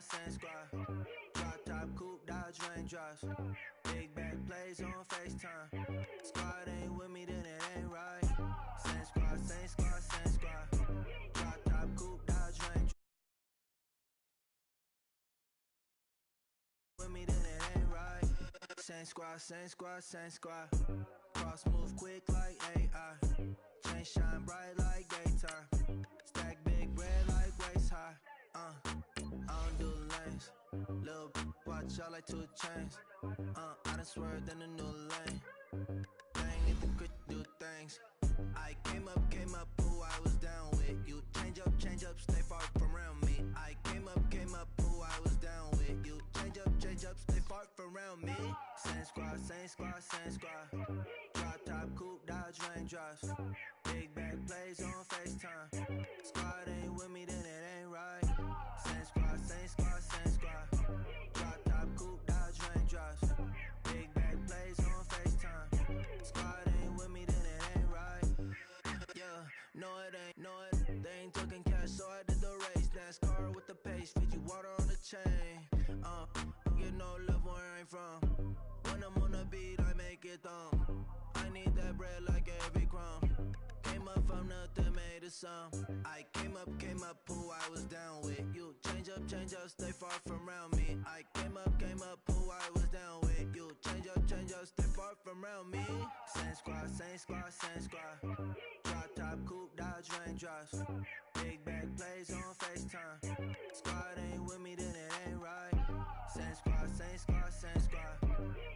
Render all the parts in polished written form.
Same squad. Drop top coupe, dodge raindrops. Big back plays on FaceTime. Squad ain't with me, then it ain't right. Same squad. Drop top coupe, dodge raindrops. With me, then it ain't right. Same squad. Cross move quick like AI. Chain shine bright like daytime. Stack big bread like waist high. I don't do lanes. Lil' watch out like 2 chains. I done swerved in a new lane. Bang, if you could do things. I came up, who I was down with. You change up, stay far from around me. I came up, who I was down with. You change up, stay far from around me. Same squad. Drop top coupe, dodge raindrops. Big back plays on FaceTime. Squad ain't with me, then it ain't right. Same squad. Drop top coupe, dodge raindrops. Big back plays on FaceTime. Squad ain't with me, then it ain't right. Yeah, no it. They ain't talking cash, so I did the race. NASCAR with the pace, feed you water on the chain. Get no love where I ain't from. When I'm on the beat, I make it thumb. I need that bread like every crumb. Came up from nothing, made a sum. I came up, who I was down with. You change up, stay far from around me. I came up, who I was down with. You change up, stay far from around me. Same squad. Drop top coupe, dodge raindrops. Big back plays on FaceTime. Squad ain't with me, then it ain't right. Same squad.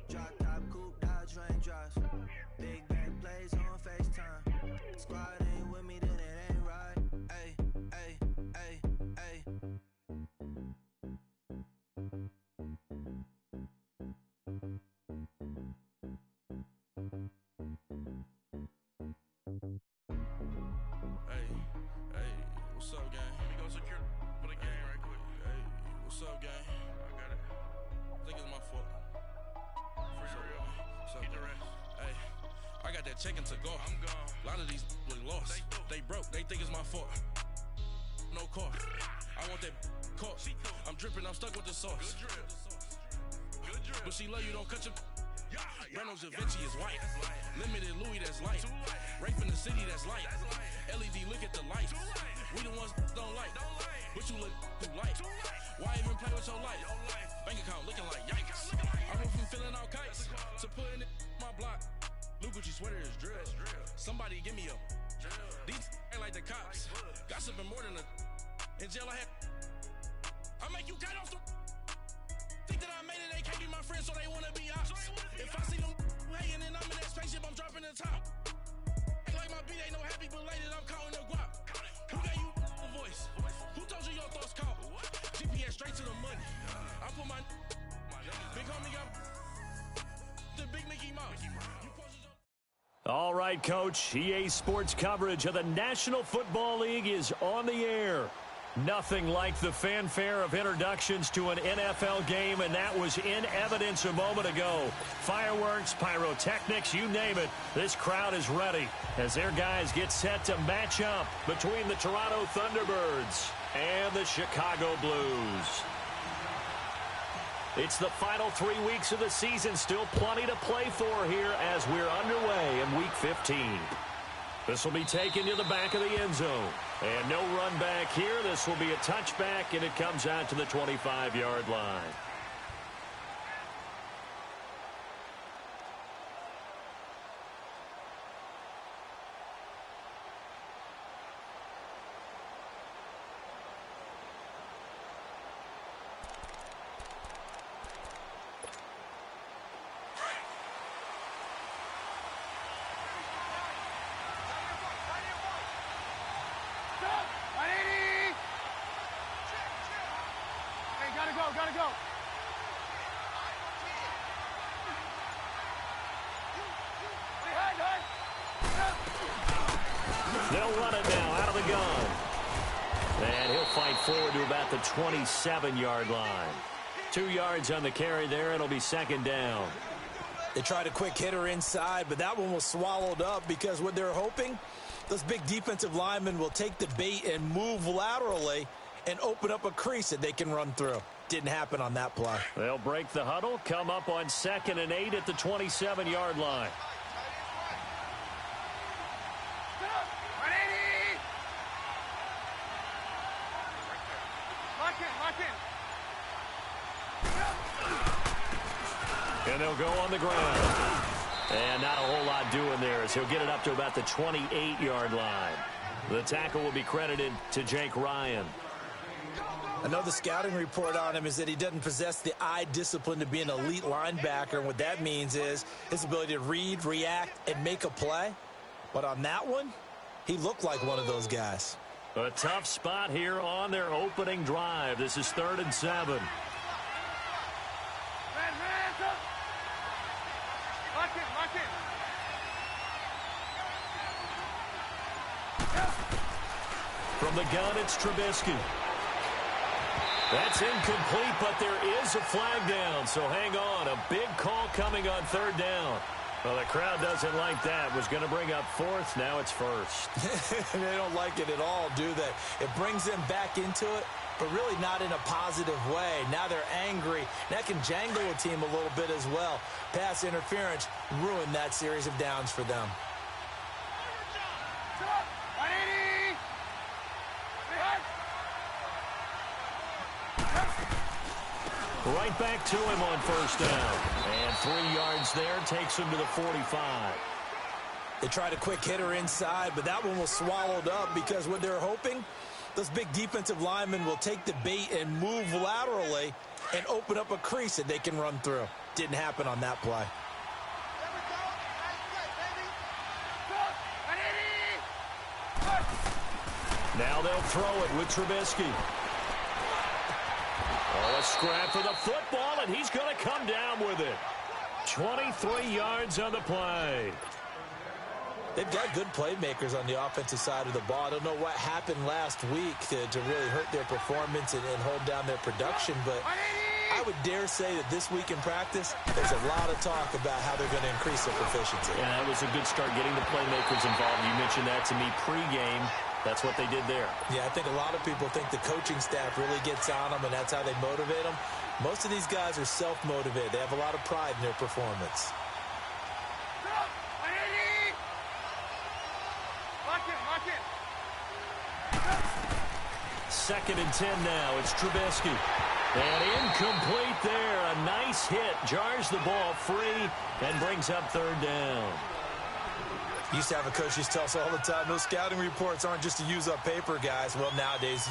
Drop top coupe, dodge raindrops. Big back plays on FaceTime. Squad ain't with me, then it ain't right. Ay. Hey, what's up, gang? Let me go secure for the game right quick. Hey, what's up, gang? I got it. I think it's my fault. For real. Get the rest. Hey, I got that check-in to go. I'm gone. A lot of these look lost. They broke. They think it's my fault. No car. I want that caught. I'm dripping. I'm stuck with the sauce. Good drip. But she love you. Don't cut your. Reynolds Da Vinci is white. Limited Louis, that's light. Rape in the city, that's light. LED, look at the lights. We the ones don't like. But you look too light. Why even play with your life? Bank account looking like yikes. I went from filling out kites to putting it in my block. Blue Gucci sweater is drill. Somebody give me a. These ain't like the cops. Gossiping more than a. In jail I had. I make you cut off the. Think that I made it, they can't be my friends, so they wanna be ops. If I see them hanging and I'm in that spaceship, I'm dropping the top. Act like my beat ain't no happy, but later I'm counting the guap. Who gave you a voice? Who told you your thoughts count? GPS straight to the money. I put my big homie got the big Mickey Mouse. All right, Coach. EA Sports coverage of the National Football League is on the air. Nothing like the fanfare of introductions to an NFL game, and that was in evidence a moment ago. Fireworks, pyrotechnics, you name it. This crowd is ready as their guys get set to match up between the Toronto Thunderbirds and the Chicago Blues. It's the final 3 weeks of the season. Still plenty to play for here as we're underway in Week 15. This will be taken to the back of the end zone. And no run back here. This will be a touchback, and it comes out to the 25-yard line. Gotta go. They'll run it now out of the gun. And he'll fight forward to about the 27-yard line. 2 yards on the carry there. It'll be second down. They tried a quick hitter inside, but that one was swallowed up because what they're hoping, those big defensive linemen will take the bait and move laterally and open up a crease that they can run through. Didn't happen on that play. They'll break the huddle, come up on 2nd and 8 at the 27-yard line. And they'll go on the ground. And not a whole lot doing there as he'll get it up to about the 28-yard line. The tackle will be credited to Jake Ryan. I know the scouting report on him is that he doesn't possess the eye discipline to be an elite linebacker. And what that means is his ability to read, react, and make a play. But on that one, he looked like one of those guys. A tough spot here on their opening drive. This is 3rd and 7. From the gun, it's Trubisky. That's incomplete, but there is a flag down, so hang on. A big call coming on 3rd down. Well, the crowd doesn't like that. Was going to bring up 4th. Now it's 1st. They don't like it at all, do they? It brings them back into it, but really not in a positive way. Now they're angry. That can jangle a team a little bit as well. Pass interference ruined that series of downs for them. Right back to him on 1st down. And 3 yards there takes him to the 45. They tried a quick hitter inside, but that one was swallowed up because what they're hoping, those big defensive linemen will take the bait and move laterally and open up a crease that they can run through. Didn't happen on that play. Now they'll throw it with Trubisky. Oh, a scrap for the football, and he's going to come down with it. 23 yards on the play. They've got good playmakers on the offensive side of the ball. I don't know what happened last week to really hurt their performance and hold down their production, but I would dare say that this week in practice, there's a lot of talk about how they're going to increase their proficiency. Yeah, that was a good start getting the playmakers involved. You mentioned that to me pregame. That's what they did there. Yeah, I think a lot of people think the coaching staff really gets on them, and that's how they motivate them. Most of these guys are self-motivated. They have a lot of pride in their performance. 2nd and 10 now. It's Trubisky. And incomplete there. A nice hit. Jars the ball free and brings up 3rd down. Used to have a coach used to tell us all the time, those scouting reports aren't just to use up paper, guys. Well, nowadays,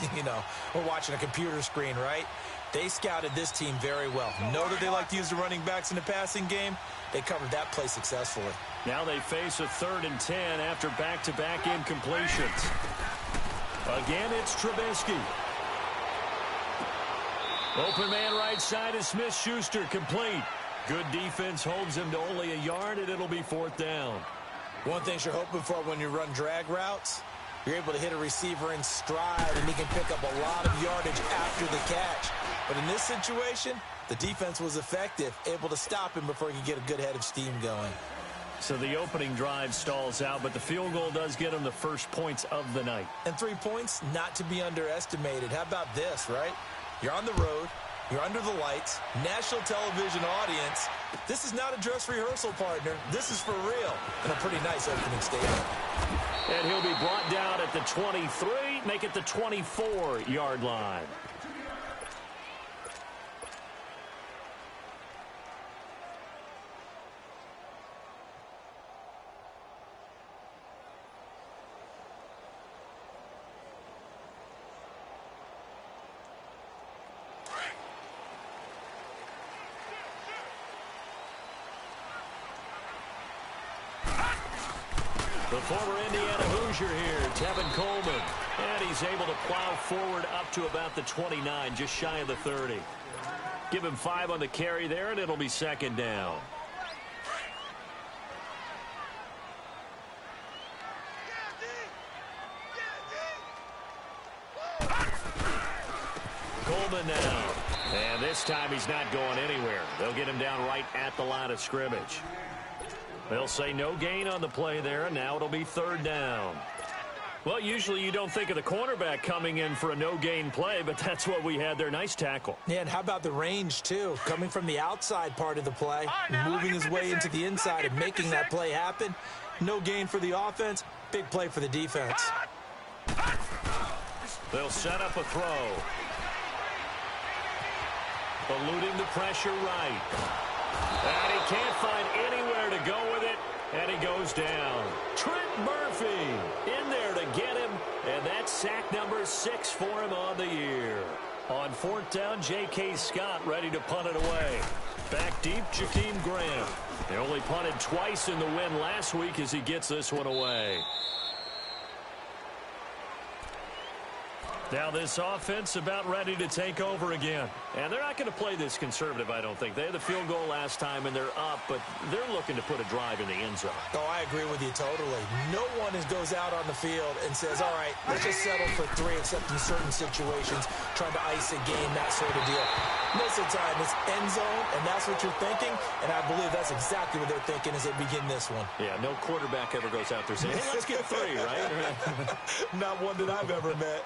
we're watching a computer screen, right? They scouted this team very well. Know that they like to use the running backs in the passing game. They covered that play successfully. Now they face a 3rd and 10 after back-to-back incompletions. Again, it's Trubisky. Open man right side is Smith-Schuster, complete. Good defense holds him to only a yard, and it'll be 4th down. One thing you're hoping for when you run drag routes, you're able to hit a receiver in stride, and he can pick up a lot of yardage after the catch. But in this situation, the defense was effective, able to stop him before he could get a good head of steam going. So the opening drive stalls out, but the field goal does get him the first points of the night. And 3 points, not to be underestimated. How about this, right? You're on the road. You're under the lights, national television audience. This is not a dress rehearsal, partner. This is for real. And a pretty nice opening statement. And he'll be brought down at the 23, make it the 24-yard line. The former Indiana Hoosier here, Tevin Coleman. And he's able to plow forward up to about the 29, just shy of the 30. Give him 5 on the carry there, and it'll be 2nd down. Coleman now. And this time he's not going anywhere. They'll get him down right at the line of scrimmage. They'll say no gain on the play there, and now it'll be third down. Well, usually you don't think of the cornerback coming in for a no-gain play, but that's what we had there. Nice tackle. Yeah, and how about the range, too? Coming from the outside part of the play, moving his way into the inside and making that play happen. No gain for the offense, big play for the defense. They'll set up a throw. Eluding the pressure right. And he can't find anywhere to go with it, and he goes down. Trent Murphy in there to get him, and that's sack number 6 for him on the year. On fourth down, J.K. Scott ready to punt it away. Back deep, Jakeem Graham. They only punted twice in the win last week as he gets this one away. Now this offense about ready to take over again. And they're not going to play this conservative, I don't think. They had the field goal last time, and they're up, but they're looking to put a drive in the end zone. Oh, I agree with you totally. No one goes out on the field and says, all right, let's just settle for 3, except in certain situations, trying to ice a game, that sort of deal. Most of the time, it's end zone, and that's what you're thinking, and I believe that's exactly what they're thinking as they begin this one. Yeah, no quarterback ever goes out there saying, hey, let's get 3, right? Not one that I've ever met.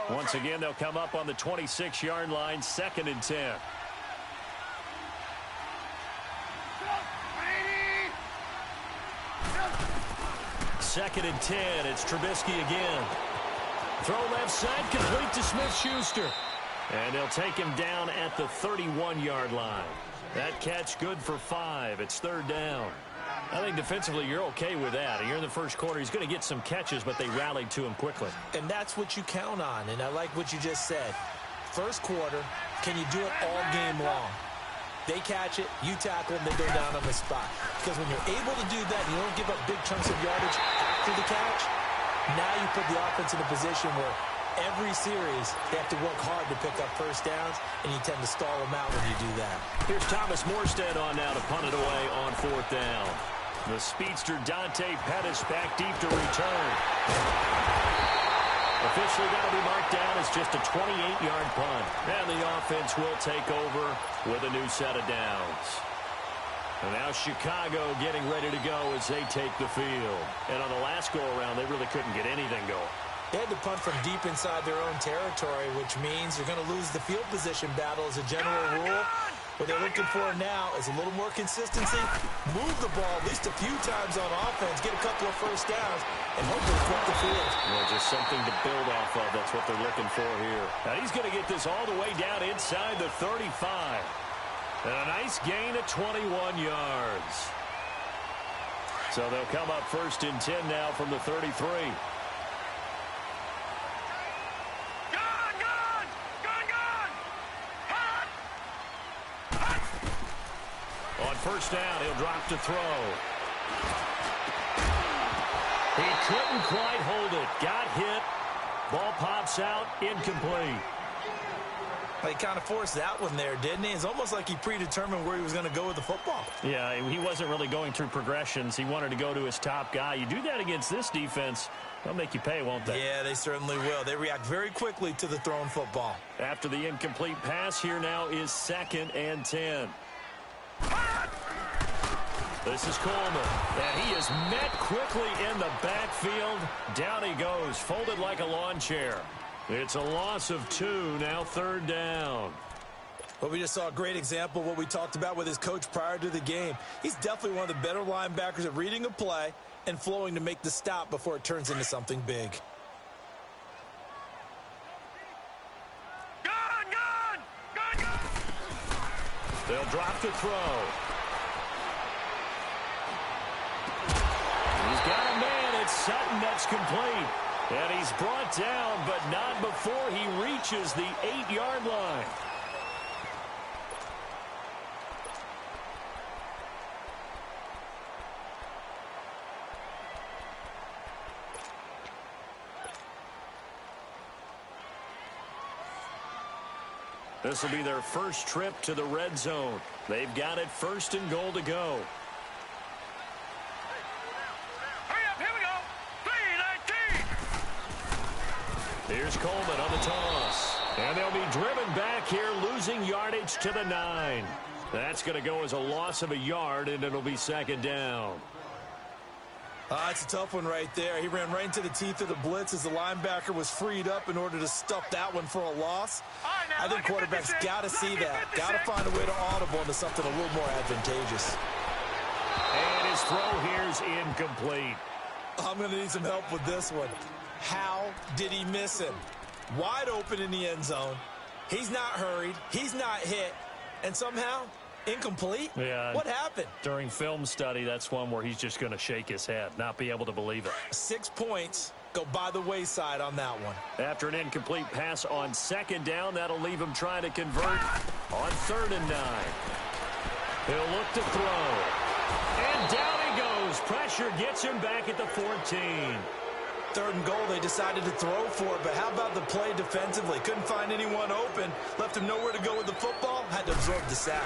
Once again, they'll come up on the 26-yard line, 2nd and 10. Second and 10, it's Trubisky again. Throw left side, complete to Smith-Schuster. And they'll take him down at the 31-yard line. That catch good for 5. It's third down. I think defensively you're okay with that. You're in the first quarter. He's going to get some catches, but they rallied to him quickly. And that's what you count on, and I like what you just said. First quarter, can you do it all game long? They catch it, you tackle them, they go down on the spot. Because when you're able to do that, you don't give up big chunks of yardage after the catch, now you put the offense in a position where every series they have to work hard to pick up first downs, and you tend to stall them out when you do that. Here's Thomas Morstead on now to punt it away on fourth down. The speedster Dante Pettis back deep to return. Officially got to be marked down as just a 28-yard punt. And the offense will take over with a new set of downs. And now Chicago getting ready to go as they take the field. And on the last go-around, they really couldn't get anything going. They had to punt from deep inside their own territory, which means you're going to lose the field position battle as a general rule. What they're looking for now is a little more consistency, move the ball at least a few times on offense, get a couple of first downs, and hopefully flip the field. Well, just something to build off of. That's what they're looking for here. Now he's going to get this all the way down inside the 35. And a nice gain of 21 yards. So they'll come up 1st and 10 now from the 33. First down, he'll drop to throw. He couldn't quite hold it. Got hit. Ball pops out, incomplete. He kind of forced that one there, didn't he? It's almost like he predetermined where he was going to go with the football. Yeah, he wasn't really going through progressions. He wanted to go to his top guy. You do that against this defense, they'll make you pay, won't they? Yeah, they certainly will. They react very quickly to the thrown football. After the incomplete pass, here now is 2nd and 10. This is Coleman, and he is met quickly in the backfield. Down he goes, folded like a lawn chair. It's a loss of 2, now third down. Well, we just saw a great example of what we talked about with his coach prior to the game. He's definitely one of the better linebackers at reading a play and flowing to make the stop before it turns into something big. They'll drop to throw. He's got a man. It's Sutton that's complete. And he's brought down, but not before he reaches the 8-yard line. This will be their first trip to the red zone. They've got it 1st and goal to go. Hurry up, here we go. 3, Here's Coleman on the toss. And they'll be driven back here, losing yardage to the 9. That's going to go as a loss of a yard, and it'll be second down. It's a tough one right there. He ran right into the teeth of the blitz as the linebacker was freed up in order to stuff that one for a loss. I think quarterbacks got to see that. Got to find a way to audible into something a little more advantageous. And his throw here's incomplete. I'm going to need some help with this one. How did he miss him? Wide open in the end zone. He's not hurried. He's not hit. And somehow, incomplete? Yeah. What happened? During film study, that's one where he's just going to shake his head, not be able to believe it. 6 points go by the wayside on that one. After an incomplete pass on second down, that'll leave him trying to convert on 3rd and 9. He'll look to throw. And down he goes. Pressure gets him back at the 14. 3rd and goal, they decided to throw for it, but how about the play defensively? Couldn't find anyone open, left him nowhere to go with the football, had to absorb the sack.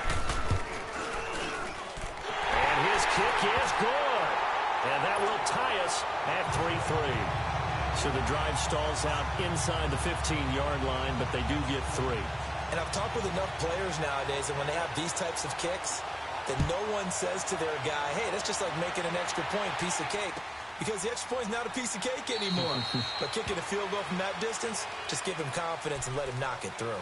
And his kick is good. And that will tie us at 3-3. So the drive stalls out inside the 15-yard line, but they do get 3. And I've talked with enough players nowadays, and when they have these types of kicks, that no one says to their guy, hey, that's just like making an extra point, piece of cake. Because the extra point is not a piece of cake anymore. But kicking a field goal from that distance, just give him confidence and let him knock it through.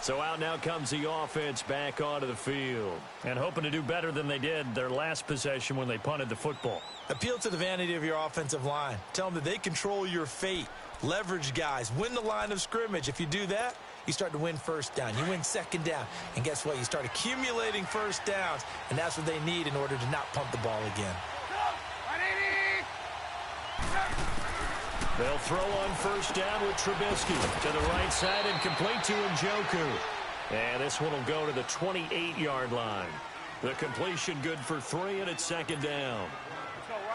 So out now comes the offense back onto the field. And hoping to do better than they did their last possession when they punted the football. Appeal to the vanity of your offensive line. Tell them that they control your fate. Leverage guys. Win the line of scrimmage. If you do that, you start to win first down. You win second down. And guess what? You start accumulating first downs. And that's what they need in order to not punt the ball again. They'll throw on 1st down with Trubisky to the right side and complete to Njoku. And this one will go to the 28-yard line. The completion good for 3, and it's 2nd down.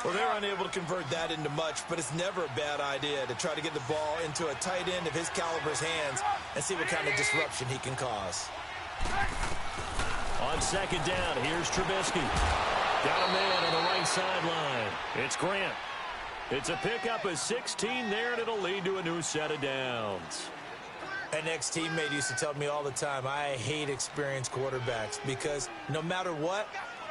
Well, they're unable to convert that into much, but it's never a bad idea to try to get the ball into a tight end of his caliber's hands and see what kind of disruption he can cause. On 2nd down, here's Trubisky. Got a man on the right sideline. It's Grant. It's a pickup of 16 there, and it'll lead to a new set of downs. An ex-teammate used to tell me all the time, I hate experienced quarterbacks because no matter what,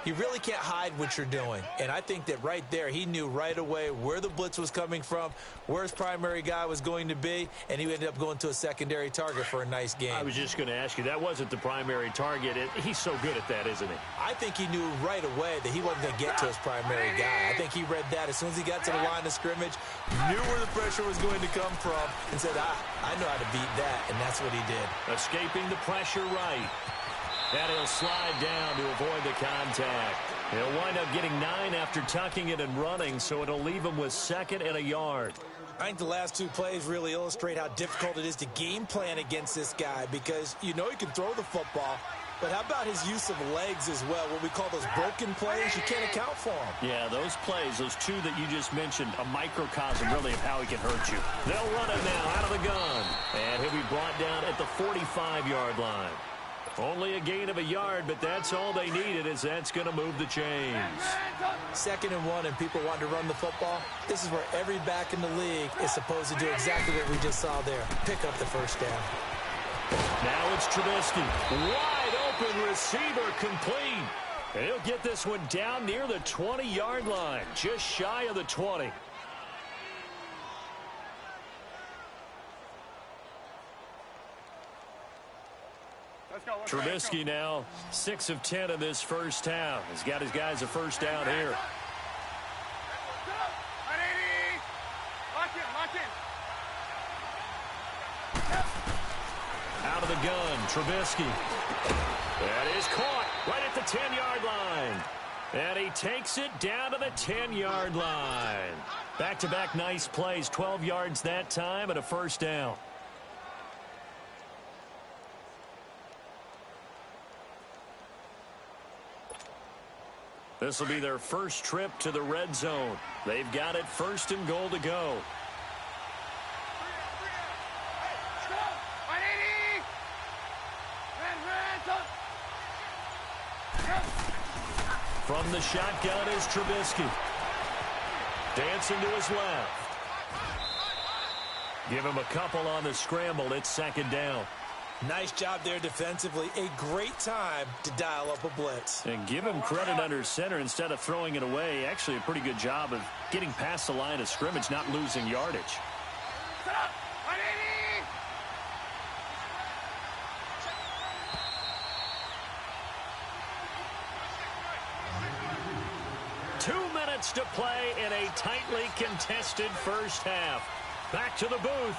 you really can't hide what you're doing. And I think that right there, he knew right away where the blitz was coming from, where his primary guy was going to be, and he ended up going to a secondary target for a nice game. I was just going to ask you, that wasn't the primary target. He's so good at that, isn't he? I think he knew right away that he wasn't going to get to his primary guy. I think he read that as soon as he got to the line of scrimmage, knew where the pressure was going to come from, and said, I know how to beat that, and that's what he did. Escaping the pressure right. And he'll slide down to avoid the contact. He'll wind up getting 9 after tucking it and running, so it'll leave him with 2nd and a yard. I think the last 2 plays really illustrate how difficult it is to game plan against this guy because you know he can throw the football, but how about his use of legs as well, what we call those broken plays? You can't account for them. Yeah, those plays, those 2 that you just mentioned, a microcosm really of how he can hurt you. They'll run it now out of the gun, and he'll be brought down at the 45-yard line. Only a gain of a yard, but that's all they needed as that's going to move the chains. 2nd and 1 and people want to run the football. This is where every back in the league is supposed to do exactly what we just saw there. Pick up the first down. Now it's Trubisky. Wide open receiver complete. And he'll get this one down near the 20-yard line, just shy of the 20. Trubisky now 6 of 10 in this first half. He's got his guys a first down here. Out of the gun, Trubisky. That is caught right at the 10-yard line. And he takes it down to the 10-yard line. Back-to-back nice plays, 12 yards that time and a first down. This will be their first trip to the red zone. They've got it 1st and goal to go. From the shotgun is Trubisky. Dancing to his left. Give him a couple on the scramble. It's second down. Nice job there defensively. A great time to dial up a blitz. And give him credit under center instead of throwing it away. Actually, a pretty good job of getting past the line of scrimmage, not losing yardage. Set up. 2 minutes to play in a tightly contested first half. Back to the booth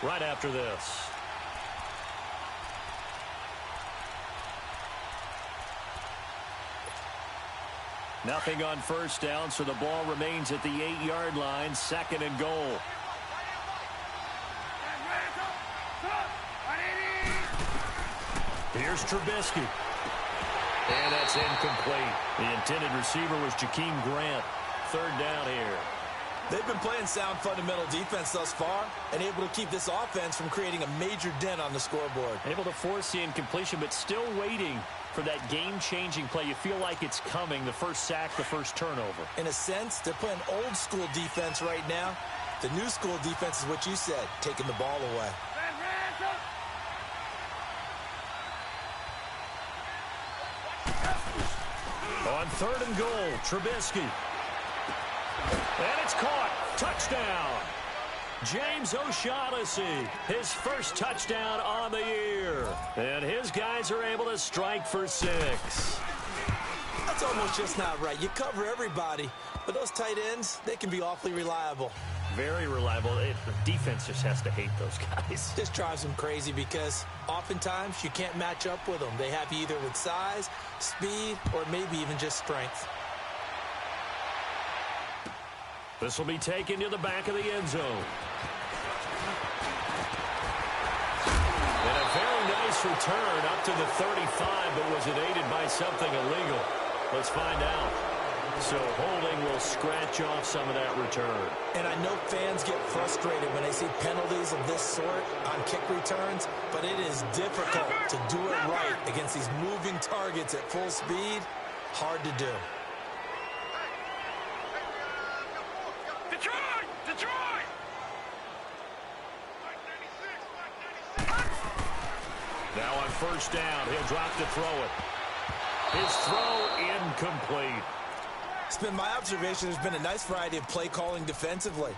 right after this. Nothing on first down, so the ball remains at the 8-yard line, second and goal. Here's Trubisky. And that's incomplete. The intended receiver was Jakeem Grant. Third down here. They've been playing sound fundamental defense thus far and able to keep this offense from creating a major dent on the scoreboard. Able to force the incompletion, but still waiting for that game-changing play. You feel like it's coming, the first sack, the first turnover. In a sense, they're playing old-school defense right now. The new-school defense is what you said, taking the ball away. On third and goal, Trubisky. And it's caught. Touchdown. James O'Shaughnessy, his first touchdown on the year. And his guys are able to strike for 6. That's almost just not right. You cover everybody, but those tight ends, they can be awfully reliable. Very reliable. The defense just has to hate those guys. This drives them crazy because oftentimes you can't match up with them. They have you either with size, speed, or maybe even just strength. This will be taken to the back of the end zone. And a very nice return up to the 35, but was it aided by something illegal? Let's find out. So holding will scratch off some of that return. And I know fans get frustrated when they see penalties of this sort on kick returns, but it is difficult to do it right against these moving targets at full speed. Hard to do. Detroit! Now on first down, he'll drop to throw it. His throw incomplete. It's been my observation there's been a nice variety of play calling defensively.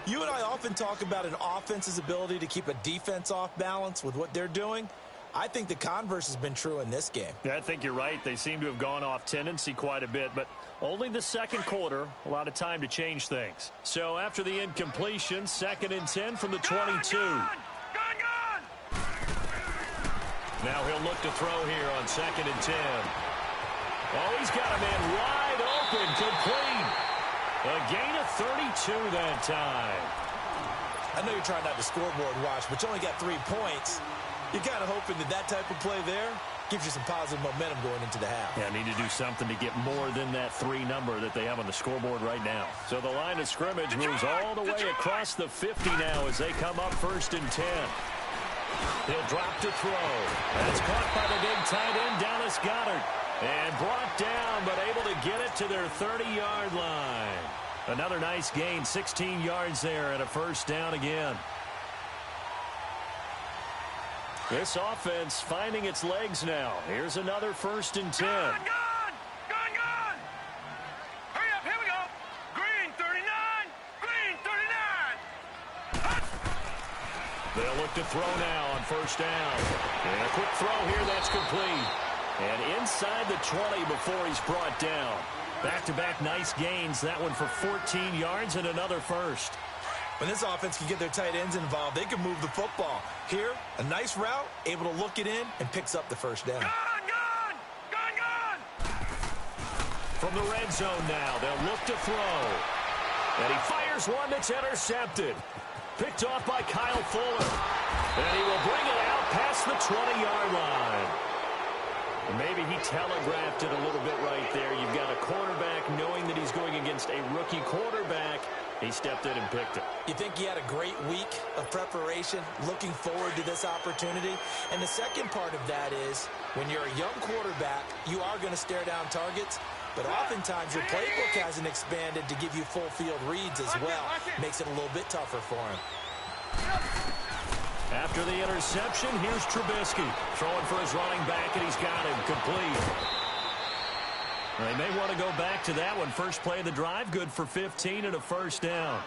You and I often talk about an offense's ability to keep a defense off balance with what they're doing. I think the converse has been true in this game. Yeah, I think you're right. They seem to have gone off tendency quite a bit, but only the second quarter, a lot of time to change things. So after the incompletion, 2nd and 10 from the 22. Gone! Now he'll look to throw here on 2nd and 10. Oh, he's got a man wide open, complete. A gain of 32 that time. I know you're trying not to scoreboard watch, but you only got 3 points. You're kind of hoping that type of play there gives you some positive momentum going into the half. Yeah, need to do something to get more than that 3 number that they have on the scoreboard right now. So the line of scrimmage moves all the way across the 50 now as they come up 1st and 10. He'll drop to throw. That's caught by the big tight end, Dallas Goedert. And brought down, but able to get it to their 30-yard line. Another nice gain, 16 yards there, and a first down again. This offense finding its legs now. Here's another 1st and 10. Gone! Hurry up, here we go. Green 39. They'll look to throw now on 1st down. And a quick throw here, that's complete. And inside the 20 before he's brought down. Back-to-back nice gains. That one for 14 yards and another first. When this offense can get their tight ends involved, they can move the football. Here, a nice route, able to look it in, and picks up the first down. Gone! From the red zone now, they'll look to throw. And he fires one that's intercepted. Picked off by Kyle Fuller. And he will bring it out past the 20-yard line. Maybe he telegraphed it a little bit right there. You've got a quarterback knowing that he's going against a rookie quarterback. He stepped in and picked it. You think he had a great week of preparation, looking forward to this opportunity? And the second part of that is, when you're a young quarterback, you are going to stare down targets, but oftentimes your playbook hasn't expanded to give you full field reads as well. Makes it a little bit tougher for him. After the interception, here's Trubisky throwing for his running back, and he's got him complete. They may want to go back to that one. First play of the drive, good for 15 and a first down.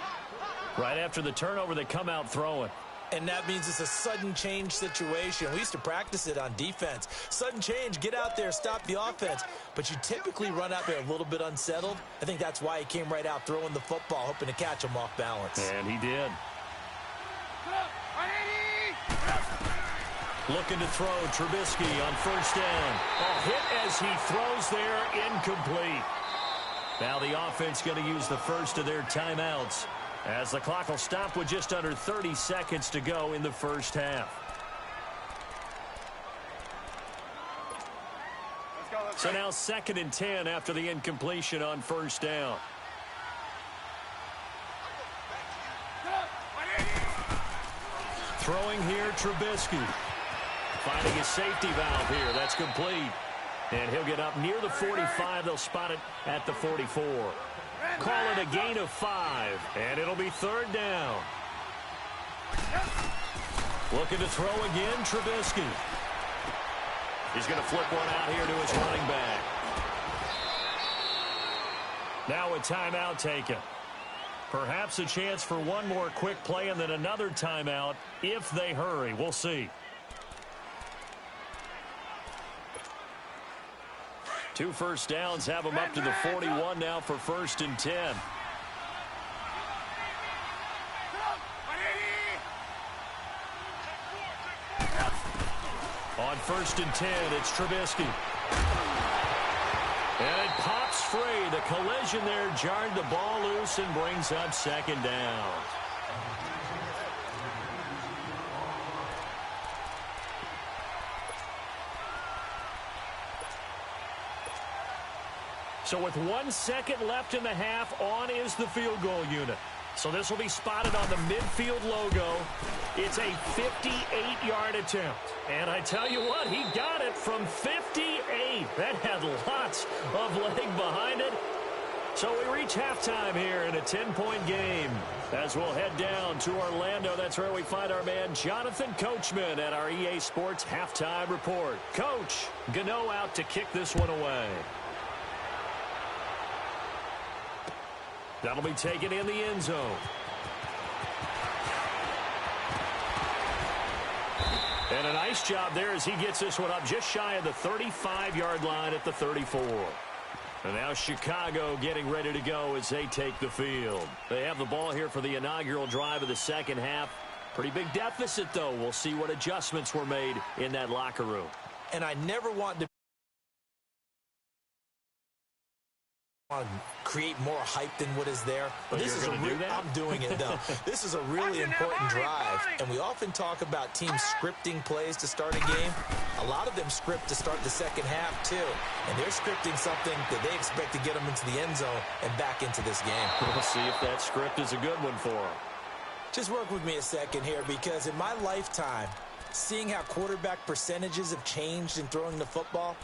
Right after the turnover, they come out throwing. And that means it's a sudden change situation. We used to practice it on defense. Sudden change, get out there, stop the offense. But you typically run out there a little bit unsettled. I think that's why he came right out throwing the football, hoping to catch him off balance. And he did. Looking to throw, Trubisky on first down. A hit as he throws there, incomplete. Now the offense going to use the first of their timeouts, as the clock will stop with just under 30 seconds to go in the first half. So now 2nd and 10 after the incompletion on first down. Throwing here, Trubisky. Finding his safety valve here. That's complete. And he'll get up near the 45. They'll spot it at the 44. Call it a gain of 5, and it'll be 3rd down. Looking to throw again, Trubisky. He's going to flip one out here to his running back. Now a timeout taken. Perhaps a chance for one more quick play and then another timeout if they hurry. We'll see. 2 first downs have them up to the 41 now for 1st and 10. On 1st and 10, it's Trubisky. And it pops free. The collision there jarred the ball loose and brings up 2nd down. So with 1 second left in the half, on is the field goal unit. So this will be spotted on the midfield logo. It's a 58-yard attempt. And I tell you what, he got it from 58. That had lots of leg behind it. So we reach halftime here in a 10-point game. As we'll head down to Orlando, that's where we find our man Jonathan Coachman at our EA Sports Halftime Report. Coach, Gano out to kick this one away. That'll be taken in the end zone. And a nice job there as he gets this one up just shy of the 35-yard line at the 34. And now Chicago getting ready to go as they take the field. They have the ball here for the inaugural drive of the second half. Pretty big deficit, though. We'll see what adjustments were made in that locker room. And I never want to create more hype than what is there. But this is I'm doing it though. This is a really important drive, and we often talk about teams scripting plays to start a game. A lot of them script to start the second half too, and they're scripting something that they expect to get them into the end zone and back into this game. We'll see if that script is a good one for them. Just work with me a second here, because in my lifetime, seeing how quarterback percentages have changed in throwing the football,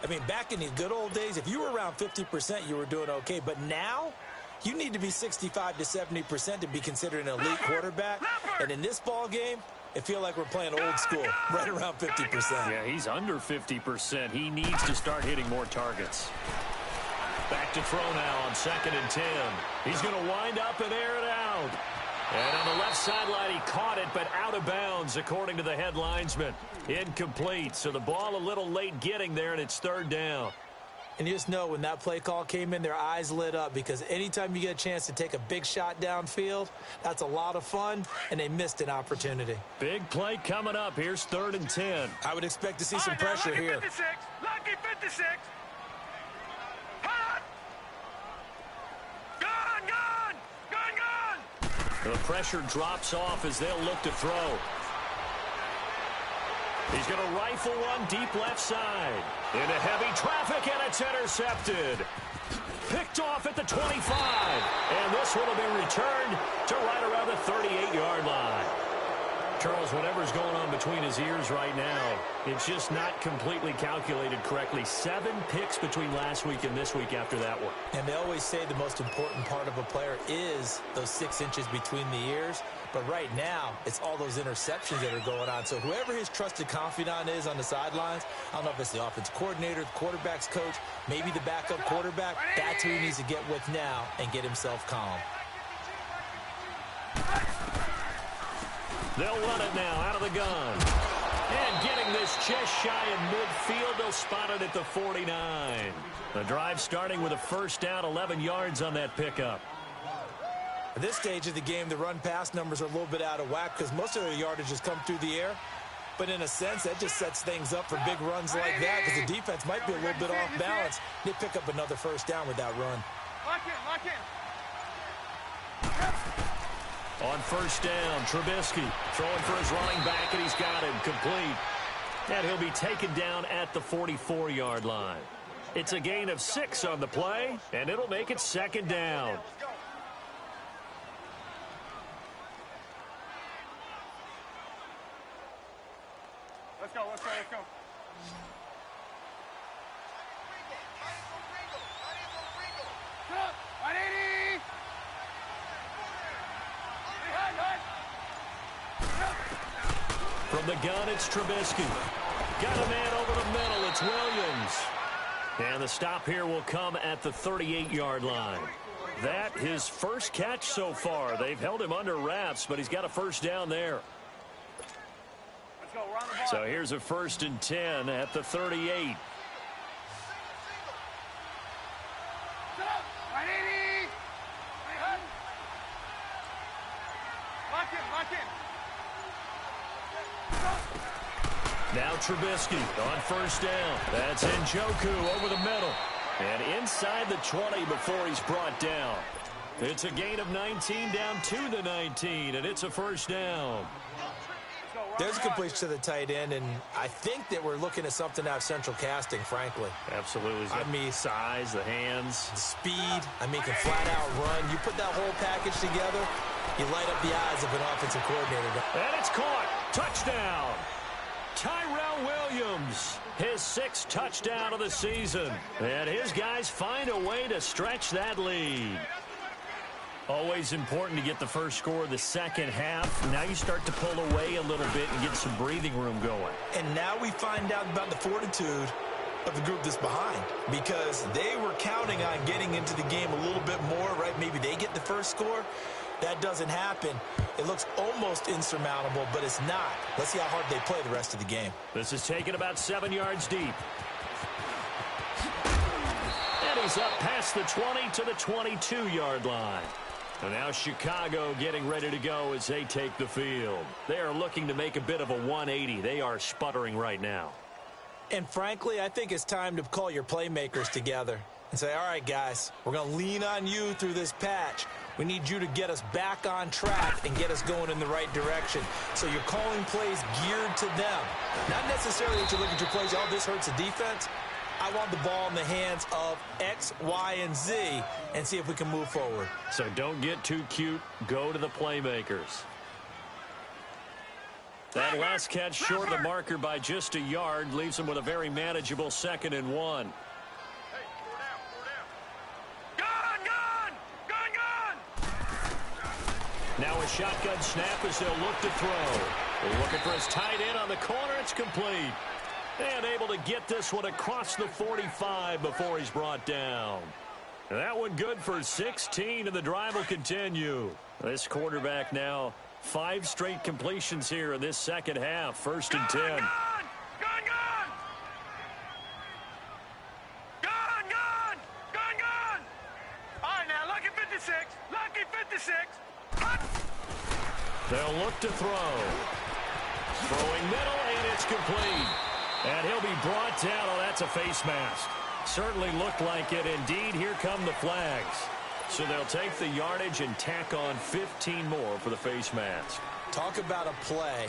I mean, back in the good old days, if you were around 50%, you were doing okay. But now, you need to be 65 to 70% to be considered an elite quarterback. And in this ball game, it feels like we're playing old school, right around 50%. Yeah, he's under 50%. He needs to start hitting more targets. Back to throw now on 2nd and 10. He's going to wind up and air it out. And on the left sideline, he caught it, but out of bounds, according to the head linesman. Incomplete, so the ball a little late getting there, and it's 3rd down. And you just know when that play call came in, their eyes lit up, because anytime you get a chance to take a big shot downfield, that's a lot of fun, and they missed an opportunity. Big play coming up. Here's 3rd and 10. I would expect to see some pressure here. 56, lucky 56. The pressure drops off as they'll look to throw. He's going to rifle one deep left side. Into heavy traffic, and it's intercepted. Picked off at the 25. And this one will be returned to right around the 38-yard line. Charles, whatever's going on between his ears right now, it's just not completely calculated correctly. 7 picks between last week and this week after that one. And they always say the most important part of a player is those 6 inches between the ears. But right now, it's all those interceptions that are going on. So whoever his trusted confidant is on the sidelines, I don't know if it's the offensive coordinator, the quarterback's coach, maybe the backup quarterback, that's who he needs to get with now and get himself calm. They'll run it now out of the gun. And getting this just shy in midfield, they'll spot it at the 49. The drive starting with a first down, 11 yards on that pickup. At this stage of the game, the run-pass numbers are a little bit out of whack because most of their yardage has come through the air. But in a sense, that just sets things up for big runs like that because the defense might be a little bit off balance. They pick up another first down with that run. Lock in. On first down, Trubisky throwing for his running back, and he's got him complete. And he'll be taken down at the 44-yard line. It's a gain of 6 on the play, and it'll make it second down. Let's go. 180! From the gun, it's Trubisky. Got a man over the middle. It's Williams. And the stop here will come at the 38-yard line. That his first catch so far. They've held him under wraps, but he's got a first down there. Let's go. We're on the ball. So here's a 1st and 10 at the 38. 180! Lock in. Now Trubisky on first down. That's Njoku over the middle. And inside the 20 before he's brought down. It's a gain of 19 down to the 19, and it's a first down. There's a completion to the tight end, and I think that we're looking at something out of central casting, frankly. Absolutely. I mean, size, the hands. the speed, can flat out run. You put that whole package together, you light up the eyes of an offensive coordinator. And it's caught. Touchdown. Tyrell Williams, his 6th touchdown of the season. And his guys find a way to stretch that lead. Always important to get the first score of the second half. Now you start to pull away a little bit and get some breathing room going. And now we find out about the fortitude of the group that's behind, because they were counting on getting into the game a little bit more, right? Maybe they get the first score. That doesn't happen. It looks almost insurmountable, but it's not. Let's see how hard they play the rest of the game. This is taken about 7 yards deep. And he's up past the 20 to the 22-yard line. And now Chicago getting ready to go as they take the field. They are looking to make a bit of a 180. They are sputtering right now. And frankly, I think it's time to call your playmakers together and say, all right, guys, we're going to lean on you through this patch. We need you to get us back on track and get us going in the right direction. So you're calling plays geared to them. Not necessarily that you look at your plays, oh, this hurts the defense. I want the ball in the hands of X, Y, and Z and see if we can move forward. So don't get too cute. Go to the playmakers. That last catch short of the marker by just a yard leaves him with a very manageable 2nd and 1. Now a shotgun snap as they'll look to throw. They're looking for his tight end on the corner. It's complete. And able to get this one across the 45 before he's brought down. And that one good for 16, and the drive will continue. This quarterback now 5 straight completions here in this second half. 1st and 10. Gun! All right, now, lucky 56. Lucky 56. They'll look to throw. Throwing middle, and it's complete. And he'll be brought down. Oh, that's a face mask. Certainly looked like it. Indeed, here come the flags. So they'll take the yardage and tack on 15 more for the face mask. Talk about a play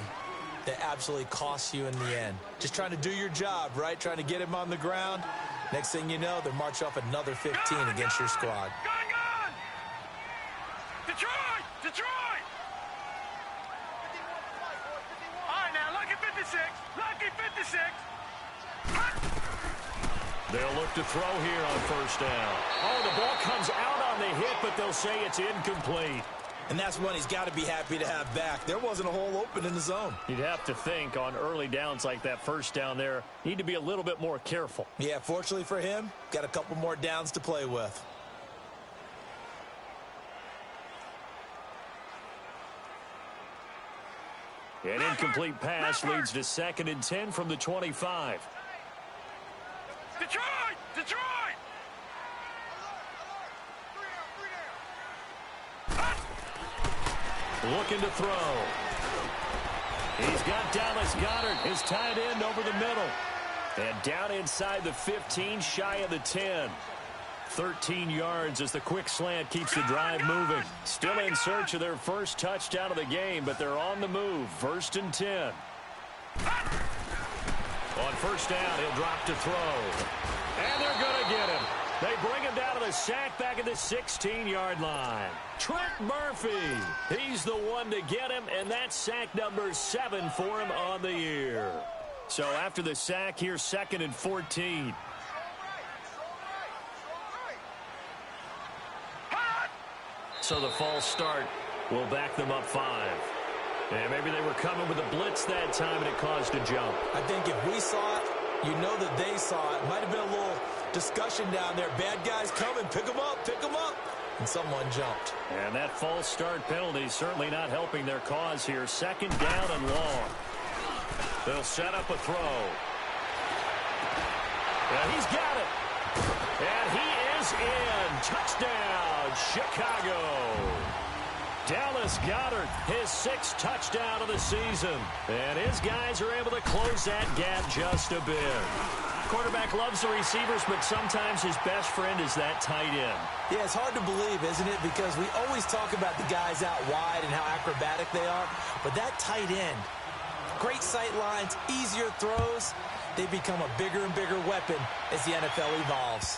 that absolutely costs you in the end. Just trying to do your job, right? Trying to get him on the ground. Next thing you know, they're marching off another 15 against your squad. Gun! Detroit! 56. Lucky 56. They'll look to throw here on first down. Oh, the ball comes out on the hit, but they'll say it's incomplete. And that's one he's got to be happy to have back. There wasn't a hole open in the zone. You'd have to think on early downs like that first down there, need to be a little bit more careful. Yeah, fortunately for him, got a couple more downs to play with. An incomplete pass leads to 2nd and 10 from the 25. Detroit! Detroit! Looking to throw. He's got Dallas Goedert, his tight end, over the middle. And down inside the 15, shy of the 10. 13 yards as the quick slant keeps the drive moving. Still in search of their first touchdown of the game, but they're on the move. 1st and 10. On first down, he'll drop to throw. And they're going to get him. They bring him down to the sack back at the 16-yard line. Trent Murphy, he's the one to get him, and that's sack number 7 for him on the year. So after the sack, here's 2nd and 14. So the false start will back them up 5. And maybe they were coming with a blitz that time, and it caused a jump. I think if we saw it, you know that they saw it. Might have been a little discussion down there. Bad guys coming. Pick them up. Pick them up. And someone jumped. And that false start penalty certainly not helping their cause here. 2nd down and long. They'll set up a throw. And he's got it. And he is in. Touchdown, Chicago. Dallas Goedert, his 6th touchdown of the season. And his guys are able to close that gap just a bit. Quarterback loves the receivers, but sometimes his best friend is that tight end. Yeah, it's hard to believe, isn't it? Because we always talk about the guys out wide and how acrobatic they are. But that tight end, great sight lines, easier throws, they become a bigger and bigger weapon as the NFL evolves.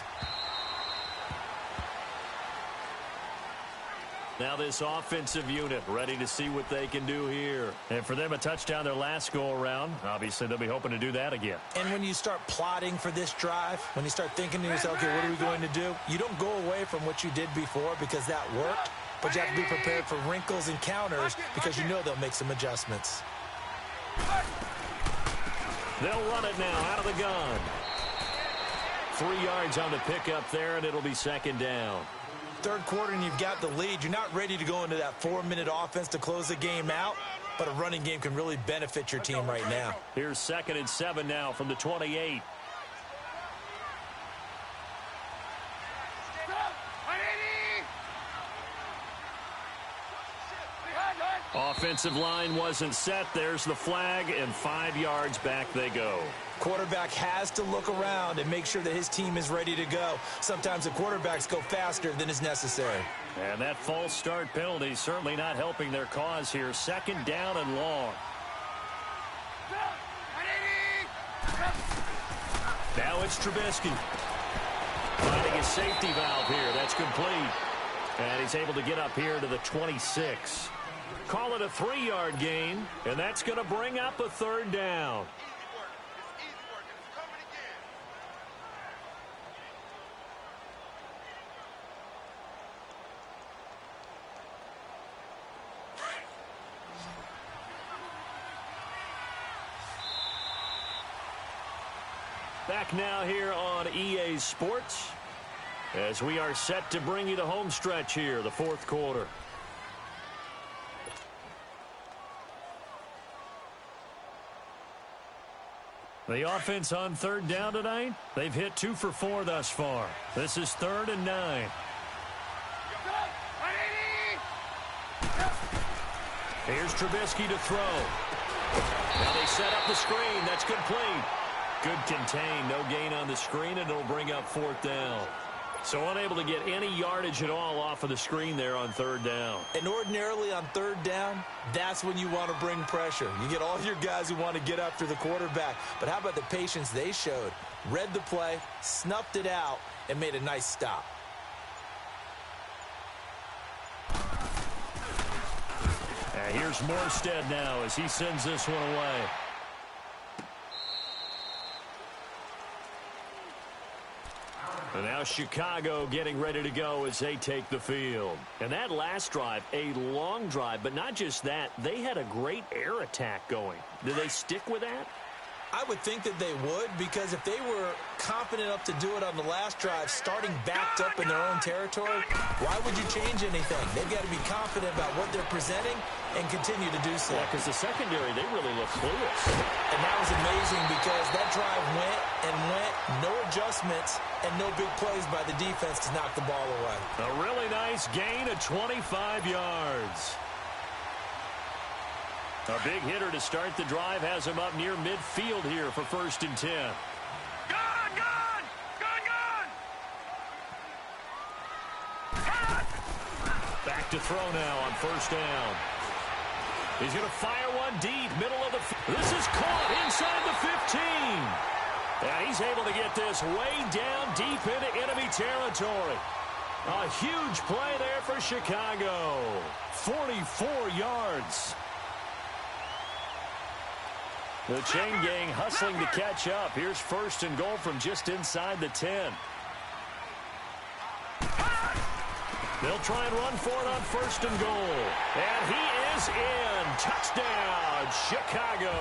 Now this offensive unit ready to see what they can do here. And for them, a touchdown their last go-around. Obviously, they'll be hoping to do that again. And when you start plotting for this drive, when you start thinking to yourself, okay, what are we going to do? You don't go away from what you did before because that worked, but you have to be prepared for wrinkles and counters because you know they'll make some adjustments. They'll run it now out of the gun. 3 yards on the pickup there, and it'll be 2nd down. 3rd quarter and you've got the lead. You're not ready to go into that 4-minute offense to close the game out, but a running game can really benefit your team right now. Here's 2nd and 7 now from the 28. Offensive line wasn't set. There's the flag, and 5 yards back they go. Quarterback has to look around and make sure that his team is ready to go. Sometimes the quarterbacks go faster than is necessary. And that false start penalty certainly not helping their cause here. 2nd down and long. Now it's Trubisky. Finding his safety valve here. That's complete. And he's able to get up here to the 26. Call it a 3-yard gain, and that's going to bring up a 3rd down. Back now here on EA Sports as we are set to bring you the home stretch here, the 4th quarter. The offense on 3rd down tonight, they've hit 2 for 4 thus far. This is 3rd and 9. Here's Trubisky to throw. Now they set up the screen. That's complete. Good contain. No gain on the screen, and it'll bring up 4th down. So unable to get any yardage at all off of the screen there on 3rd down. And ordinarily on 3rd down, that's when you want to bring pressure. You get all your guys who want to get after the quarterback. But how about the patience they showed? Read the play, snuffed it out, and made a nice stop. And here's Morstead now as he sends this one away. And now Chicago getting ready to go as they take the field. And that last drive, a long drive, but not just that. They had a great air attack going. Did they stick with that? I would think that they would, because if they were confident enough to do it on the last drive, starting backed up in their own territory, why would you change anything? They've got to be confident about what they're presenting and continue to do so. Yeah, because the secondary, they really look clueless. And that was amazing because that drive went and went, no adjustments, and no big plays by the defense to knock the ball away. A really nice gain of 25 yards. A big hitter to start the drive has him up near midfield here for 1st and 10. Gone! Gone! Gone! Gone! Back to throw now on 1st down. He's going to fire one deep, middle of the field. This is caught inside the 15. And he's able to get this way down deep into enemy territory. A huge play there for Chicago. 44 yards. The chain gang hustling to catch up. Here's 1st and goal from just inside the 10. They'll try and run for it on 1st and goal. And he is in. Touchdown, Chicago.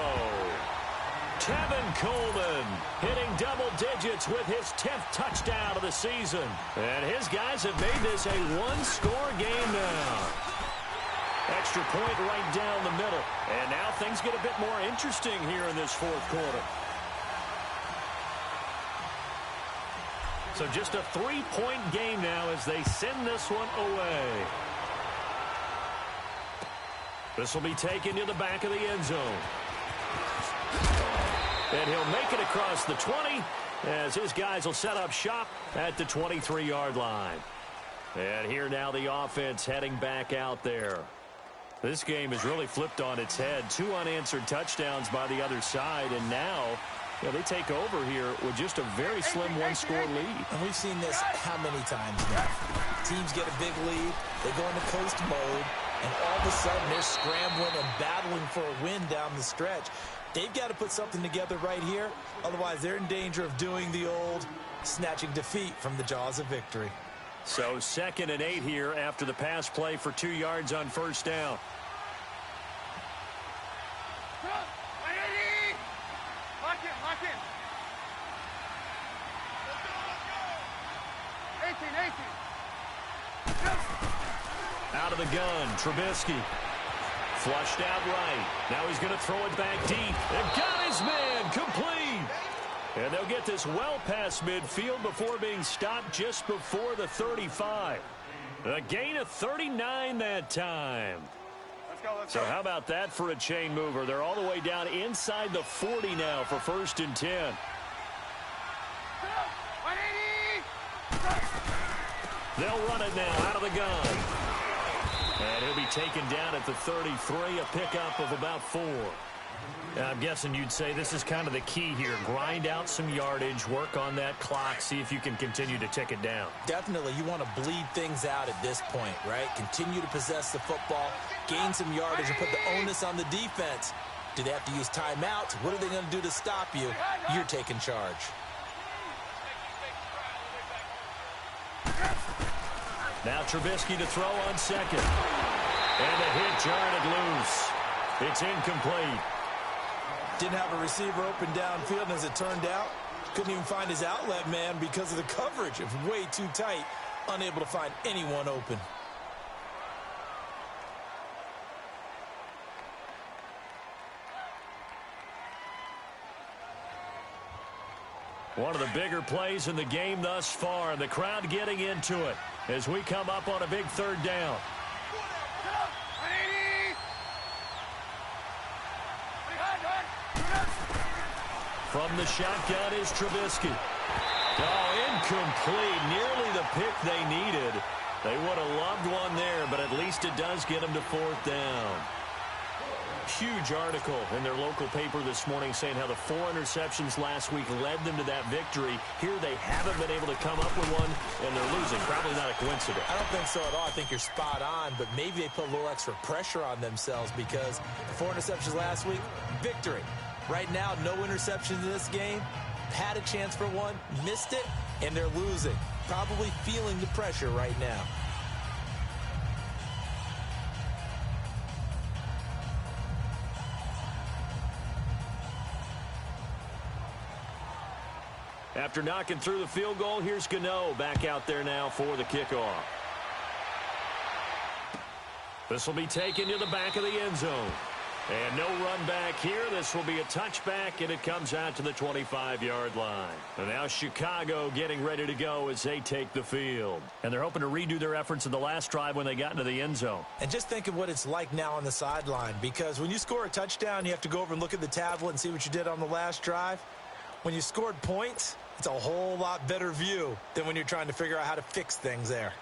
Tevin Coleman hitting double digits with his 10th touchdown of the season. And his guys have made this a one-score game now. Extra point right down the middle. And now things get a bit more interesting here in this 4th quarter. So just a 3-point game now as they send this one away. This will be taken to the back of the end zone. And he'll make it across the 20 as his guys will set up shop at the 23-yard line. And here now the offense heading back out there. This game has really flipped on its head. 2 unanswered touchdowns by the other side, and now they take over here with just a very slim one-score lead. And we've seen this how many times now? Teams get a big lead, they go into coast mode, and all of a sudden they're scrambling and battling for a win down the stretch. They've got to put something together right here, otherwise they're in danger of doing the old snatching defeat from the jaws of victory. So 2nd and 8 here after the pass play for 2 yards on 1st down. Lock in, lock in. Let's go, let's go. 18. Out of the gun, Trubisky. Flushed out right. Now he's going to throw it back deep. And got his man complete. And they'll get this well past midfield before being stopped just before the 35. A gain of 39 that time. Let's go. So how about that for a chain mover? They're all the way down inside the 40 now for 1st and 10. 180. They'll run it now out of the gun. And he'll be taken down at the 33, a pickup of about 4. I'm guessing you'd say this is kind of the key here. Grind out some yardage, work on that clock, see if you can continue to tick it down. Definitely, you want to bleed things out at this point, right? Continue to possess the football, gain some yardage, and put the onus on the defense. Do they have to use timeouts? What are they going to do to stop you? You're taking charge. Now Trubisky to throw on 2nd. And the hit jarred it loose. It's incomplete. Didn't have a receiver open downfield, and as it turned out, couldn't even find his outlet man because of the coverage. It was way too tight, unable to find anyone open. One of the bigger plays in the game thus far, and the crowd getting into it as we come up on a big 3rd down. From the shotgun is Trubisky. Oh, incomplete. Nearly the pick they needed. They would have loved one there, but at least it does get them to 4th down. Huge article in their local paper this morning saying how the 4 interceptions last week led them to that victory. Here they haven't been able to come up with one, and they're losing. Probably not a coincidence. I don't think so at all. I think you're spot on, but maybe they put a little extra pressure on themselves because the 4 interceptions last week, victory. Right now, no interceptions in this game. Had a chance for one, missed it. and they're losing. Probably feeling the pressure right now. After knocking through the field goal, here's Gano back out there now for the kickoff. This will be taken to the back of the end zone. And no run back here. This will be a touchback, and it comes out to the 25-yard line. And now Chicago getting ready to go as they take the field. And they're hoping to redo their efforts in the last drive when they got into the end zone. And just think of what it's like now on the sideline, because when you score a touchdown, you have to go over and look at the tablet and see what you did on the last drive. When you scored points, it's a whole lot better view than when you're trying to figure out how to fix things there.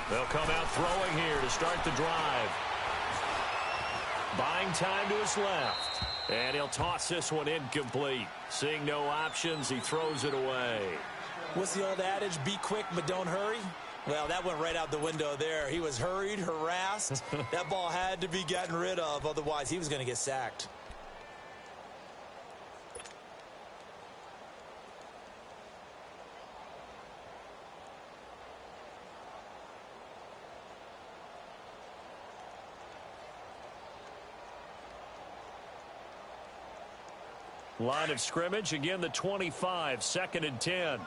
They'll come out throwing here to start the drive. Buying time to his left. And he'll toss this one incomplete. Seeing no options, he throws it away. What's the old adage? Be quick, but don't hurry? Well, that went right out the window there. He was hurried, harassed. That ball had to be gotten rid of. Otherwise, he was going to get sacked. Line of scrimmage, again the 25, 2nd and 10.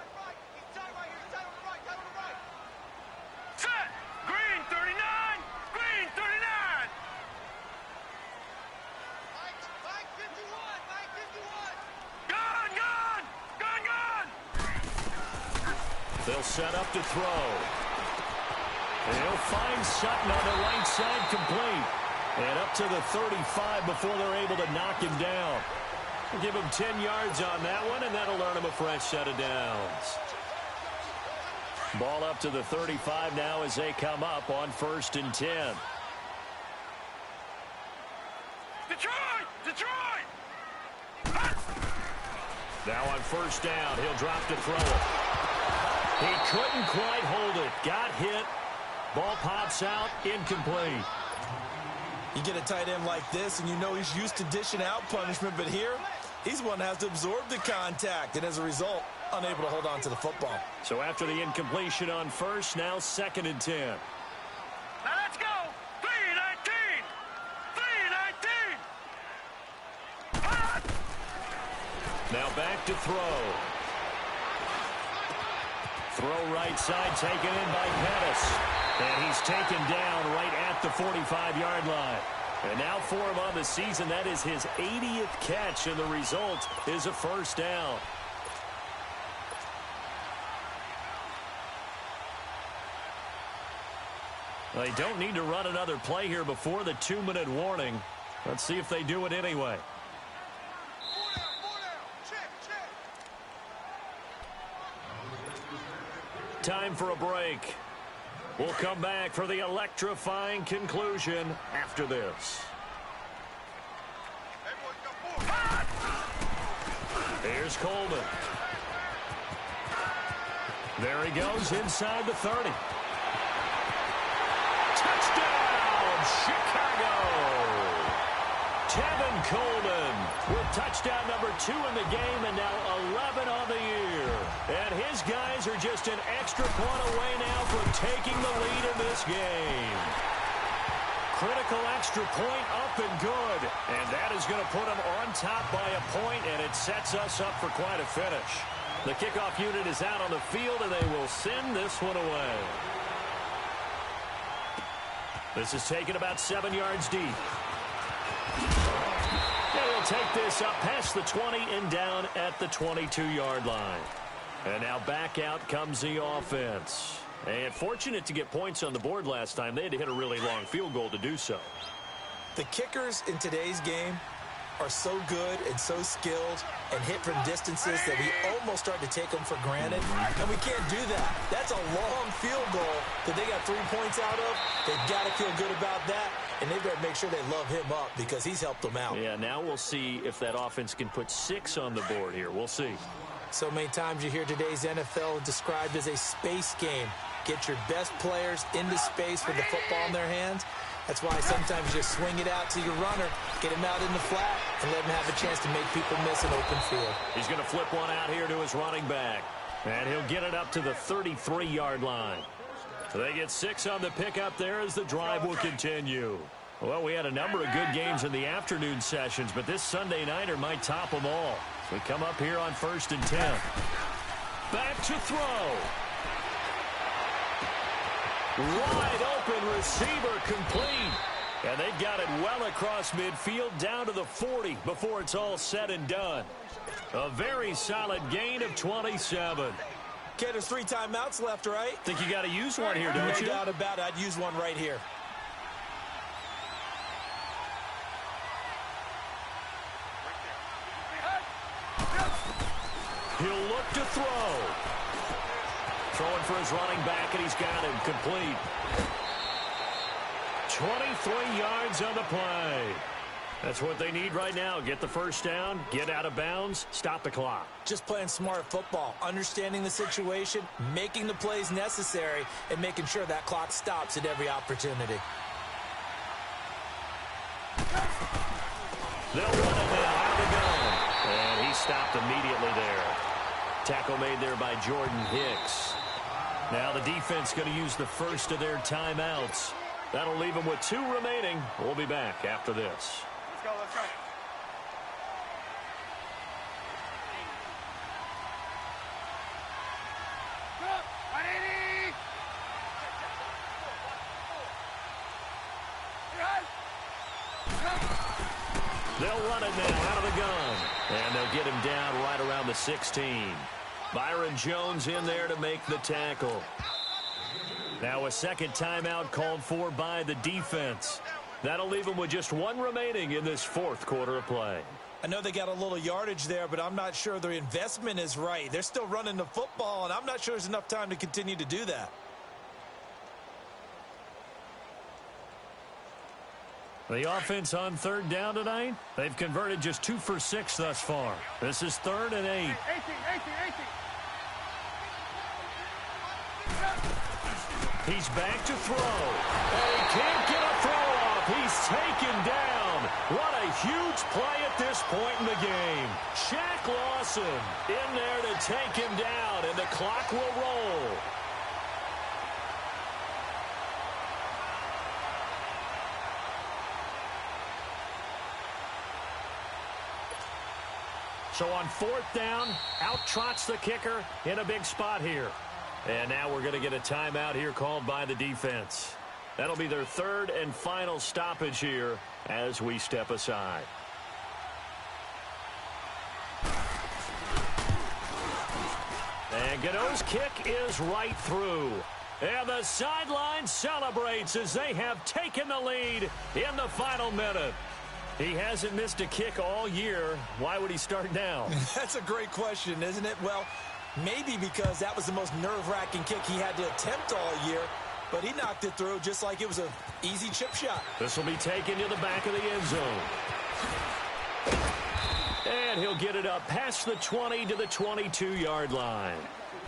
Set! Green 39! Green 39! Mike 51! Mike 51! Gun! Gun! Gun! Gun! They'll set up to throw. And he'll find Sutton on the right side complete. And up to the 35 before they're able to knock him down. Give him 10 yards on that one, and that'll earn him a fresh set of downs. Ball up to the 35 now as they come up on 1st and 10. Detroit! Detroit! Now on 1st down, he'll drop to throw it. He couldn't quite hold it. Got hit. Ball pops out, incomplete. You get a tight end like this, and you know he's used to dishing out punishment, but here, he's one that has to absorb the contact, and as a result, unable to hold on to the football. So after the incompletion on 1st, now 2nd and 10. Now let's go! 3-19! 3-19! Now back to throw. Throw right side, taken in by Pettis. And he's taken down right at the 45-yard line. And now for him on the season, that is his 80th catch, and the result is a 1st down. They don't need to run another play here before the 2-minute warning. Let's see if they do it anyway. Time for a break. We'll come back for the electrifying conclusion after this. Here's Coleman. There he goes inside the 30. Touchdown, Chicago! Tevin Coleman with touchdown number 2 in the game, and now 11 on the year. And his guys are just an extra point away now from taking the lead in this game. Critical extra point up and good. And that is going to put them on top by a point, and it sets us up for quite a finish. The kickoff unit is out on the field, and they will send this one away. This is taken about 7 yards deep. And he'll take this up past the 20 and down at the 22-yard line. And now back out comes the offense. And fortunate to get points on the board last time. They had to hit a really long field goal to do so. The kickers in today's game are so good and so skilled and hit from distances that we almost start to take them for granted. And we can't do that. That's a long field goal that they got 3 points out of. They've got to feel good about that. and they've got to make sure they love him up because he's helped them out. Yeah, now we'll see if that offense can put 6 on the board here. We'll see. So many times you hear today's NFL described as a space game. Get your best players into space with the football in their hands. That's why sometimes you just swing it out to your runner, get him out in the flat, and let him have a chance to make people miss an open field. He's going to flip one out here to his running back, and he'll get it up to the 33-yard line. They get 6 on the pickup there as the drive will continue. Well, we had a number of good games in the afternoon sessions, but this Sunday nighter might top them all. So we come up here on 1st and 10. Back to throw. Wide open receiver complete. And they've got it well across midfield down to the 40 before it's all said and done. A very solid gain of 27. Okay, there's 3 timeouts left, right? Think you got to use one here, don't you? No doubt about it. I'd use one right here. He'll look to throw. Throwing for his running back, and he's got him complete. 23 yards on the play. That's what they need right now. Get the first down, get out of bounds, stop the clock. Just playing smart football, understanding the situation, making the plays necessary, and making sure that clock stops at every opportunity. They'll run it now out of the gun. And he stopped immediately there. Tackle made there by Jordan Hicks. Now the defense going to use the first of their timeouts. That'll leave them with 2 remaining. We'll be back after this. Let's go, let's go. They'll run it now out of the gun. And they'll get him down right around the 16. Byron Jones in there to make the tackle. Now a second timeout called for by the defense. That'll leave them with just 1 remaining in this 4th quarter of play. I know they got a little yardage there, but I'm not sure their investment is right. They're still running the football, and I'm not sure there's enough time to continue to do that. The offense on 3rd down tonight, they've converted just 2 for 6 thus far. This is 3rd and 8. 18. He's back to throw. And he can't get a throw off. He's taken down. What a huge play at this point in the game. Shaq Lawson in there to take him down, and the clock will roll. So on 4th down, out trots the kicker in a big spot here. And now we're going to get a timeout here called by the defense. That'll be their 3rd and final stoppage here as we step aside. And Godot's kick is right through. And the sideline celebrates as they have taken the lead in the final minute. He hasn't missed a kick all year. Why would he start now? That's a great question, isn't it? Well, maybe because that was the most nerve-wracking kick he had to attempt all year, but he knocked it through just like it was an easy chip shot. This will be taken to the back of the end zone. And he'll get it up past the 20 to the 22-yard line.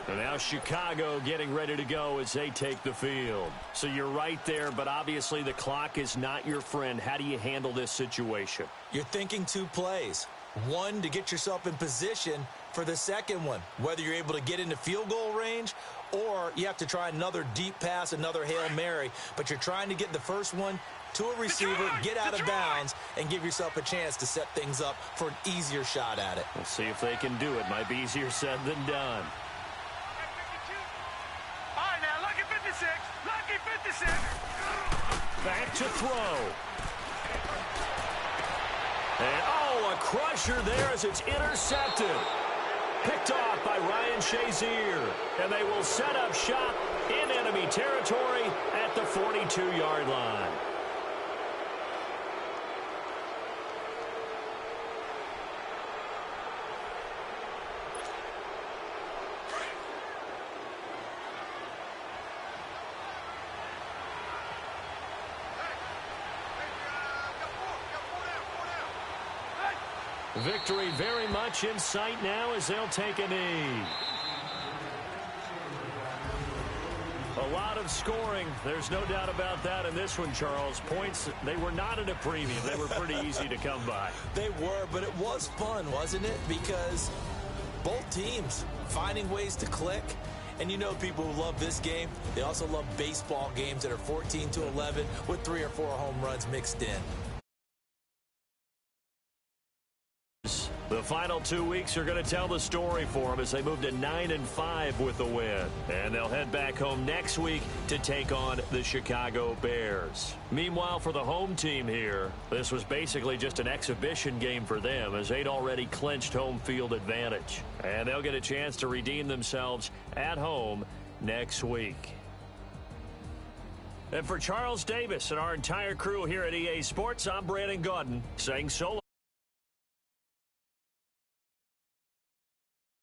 And now Chicago getting ready to go as they take the field. So you're right there, but obviously the clock is not your friend. How do you handle this situation? You're thinking 2 plays. One, to get yourself in position for the second one, whether you're able to get into field goal range or you have to try another deep pass, another Hail Mary. But you're trying to get the first one to a receiver, get out of bounds, and give yourself a chance to set things up for an easier shot at it. We'll see if they can do it. Might be easier said than done. All right, now, lucky 56. Lucky 56. Back to throw. And, oh, a crusher there as it's intercepted. Picked off by Ryan Shazier. And they will set up shop in enemy territory at the 42-yard line. Victory very much in sight now as they'll take a knee. A lot of scoring. There's no doubt about that in this one, Charles. Points, they were not in a premium. They were pretty easy to come by. They were, but it was fun, wasn't it? Because both teams finding ways to click. And you know people who love this game, they also love baseball games that are 14-11 with 3 or 4 home runs mixed in. The final 2 weeks are going to tell the story for them as they move to 9-5 with the win. And they'll head back home next week to take on the Chicago Bears. Meanwhile, for the home team here, this was basically just an exhibition game for them as they'd already clinched home field advantage. And they'll get a chance to redeem themselves at home next week. And for Charles Davis and our entire crew here at EA Sports, I'm Brandon Gaudin saying so long.